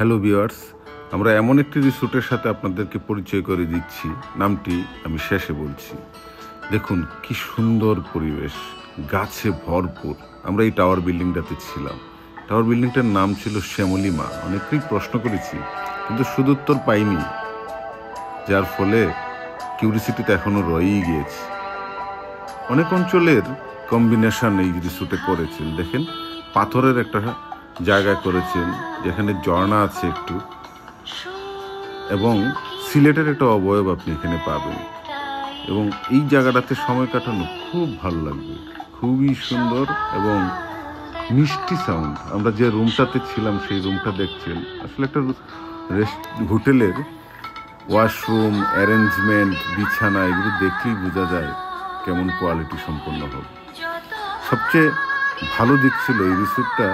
Hello viewers, আমরা এমন একটি রিসোর্টের সাথে আপনাদেরকে পরিচয় করে দিচ্ছি, নামটি আমি শেষে বলছি। দেখুন কি সুন্দর পরিবেশ, গাছে ভরপুর। আমরা এই টাওয়ার বিল্ডিংটাতে ছিলাম। টাওয়ার বিল্ডিংটার নাম ছিল শ্যামলী মা। অনেকেই প্রশ্ন করেছি কিন্তু সদুত্তর পাইনি, যার ফলে কিউরিসিটিতে এখনও রয়েই গিয়েছে। অনেক অঞ্চলের কম্বিনেশন এই রিসোর্টে করেছেন। দেখেন পাথরের একটা জায়গা করেছেন যেখানে ঝর্ণা আছে একটু, এবং সিলেটের একটা অবয়ব আপনি এখানে পাবেন। এবং এই জায়গাটাতে সময় কাটানো খুব ভালো লাগবে, খুবই সুন্দর এবং মিষ্টি সাউন্ড। আমরা যে রুমটাতে ছিলাম সেই রুমটা দেখছেন, আসলে একটা হোটেলের ওয়াশরুম অ্যারেঞ্জমেন্ট, বিছানা, এগুলো দেখলেই বোঝা যায় কেমন কোয়ালিটি সম্পন্ন হবে। সবচেয়ে ভালো দিক ছিল এই রিসোর্টটা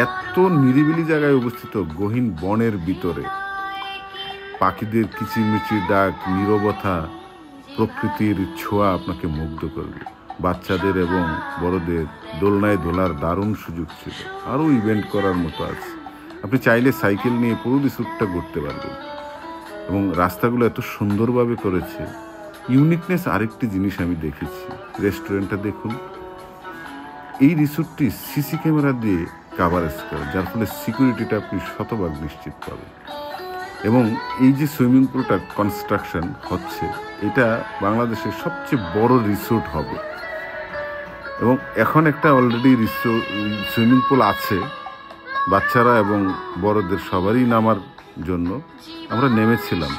এত নিরিবিলি জায়গায় অবস্থিত, গহীন বনের ভিতরে। পাখিদের কিচিরমিচির ডাক, নীরবতা, প্রকৃতির ছোঁয়া আপনাকে মুগ্ধ করবে। বাচ্চাদের এবং বড়দের দোলনায় দোলার দারুণ সুযোগ ছিল। আরও ইভেন্ট করার মতো আছে। আপনি চাইলে সাইকেল নিয়ে পুরো রিসোর্টটা ঘুরতে পারবেন। এবং রাস্তাগুলো এত সুন্দরভাবে করেছে। ইউনিকনেস আরেকটি জিনিস আমি দেখেছি, রেস্টুরেন্টটা দেখুন। এই রিসোর্টটি সিসি ক্যামেরা দিয়ে কাভারেজ করে, যার ফলে সিকিউরিটিটা আপনি শতভাগ নিশ্চিত পাবেন। এবং এই যে সুইমিং পুলটা কনস্ট্রাকশন হচ্ছে, এটা বাংলাদেশের সবচেয়ে বড় রিসোর্ট হবে। এবং এখন একটা অলরেডি সুইমিং পুল আছে, বাচ্চারা এবং বড়দের সবারই নামার জন্য। আমরা নেমেছিলাম,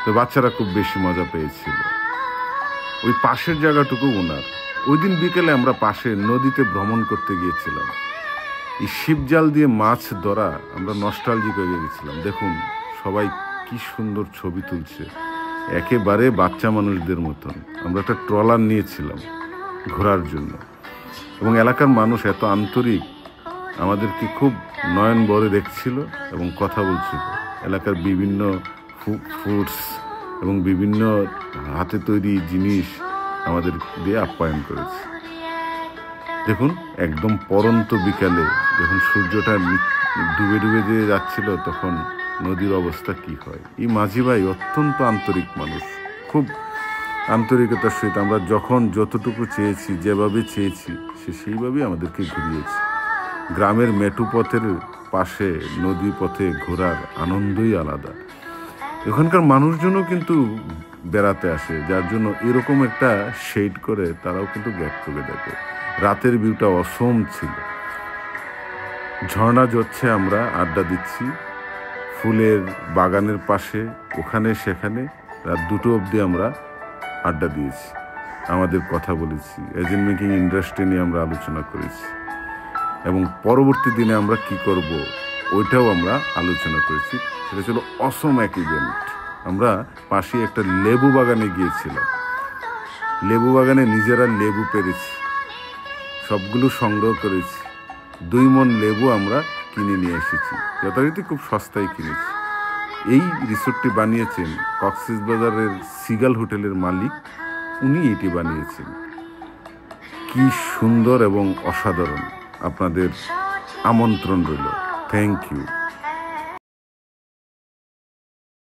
তো বাচ্চারা খুব বেশি মজা পেয়েছিল। ওই পাশের জায়গাটুকু ওনার। ওই দিন বিকেলে আমরা পাশে নদীতে ভ্রমণ করতে গিয়েছিলাম। এই শিবজাল দিয়ে মাছ ধরা, আমরা নস্টালজিক হয়ে গেছিলাম। দেখুন সবাই কি সুন্দর ছবি তুলছে, একেবারে বাচ্চা মানুষদের মতন। আমরা একটা ট্রলার নিয়েছিলাম ঘোরার জন্য, এবং এলাকার মানুষ এত আন্তরিক, আমাদেরকে খুব নয়ন ভরে দেখছিল এবং কথা বলছিল। এলাকার বিভিন্ন ফুডস এবং বিভিন্ন হাতে তৈরি জিনিস আমাদের দিয়ে আপ্যায়ন করেছে। দেখুন একদম পরন্ত বিকালে যখন সূর্যটা ডুবে ডুবে দিয়ে যাচ্ছিল, তখন নদীর অবস্থা কি হয়। এই মাঝি ভাই অত্যন্ত আন্তরিক মানুষ, খুব আন্তরিকতার সহিত আমরা যখন যতটুকু চেয়েছি, যেভাবে চেয়েছি, সে সেইভাবেই আমাদেরকে ঘুরিয়েছে। গ্রামের মেঠু পথের পাশে নদী পথে ঘোরার আনন্দই আলাদা। এখানকার মানুষজনও কিন্তু বেড়াতে আসে, যার জন্য এরকম একটা শেড করে তারাও কিন্তু গেট টুগেদার করে। রাতের ভিউটা অসম ছিল, ঝর্ণা ঝরছে, আমরা আড্ডা দিচ্ছি ফুলের বাগানের পাশে, ওখানে সেখানে। রাত 2টো অবধি আমরা আড্ডা দিয়েছি, আমাদের কথা বলেছি, এজেন্ট মেকিং ইন্ডাস্ট্রি নিয়ে আমরা আলোচনা করেছি, এবং পরবর্তী দিনে আমরা কি করব ওইটাও আমরা আলোচনা করেছি। সেটা ছিল অসম এক ইভেন্ট। আমরা পাশে একটা লেবু বাগানে গিয়েছিলাম। লেবু বাগানে নিজেরা লেবু পেরেছি, সবগুলো সংগ্রহ করেছি। 2 মণ লেবু আমরা কিনে নিয়ে এসেছি, যথারীতি খুব সস্তায় কিনেছি। এই রিসোর্টটি বানিয়েছেন কক্সবাজারের সিগাল হোটেলের মালিক, উনি এটি বানিয়েছেন। কি সুন্দর এবং অসাধারণ! আপনাদের আমন্ত্রণ রইল। Thank you.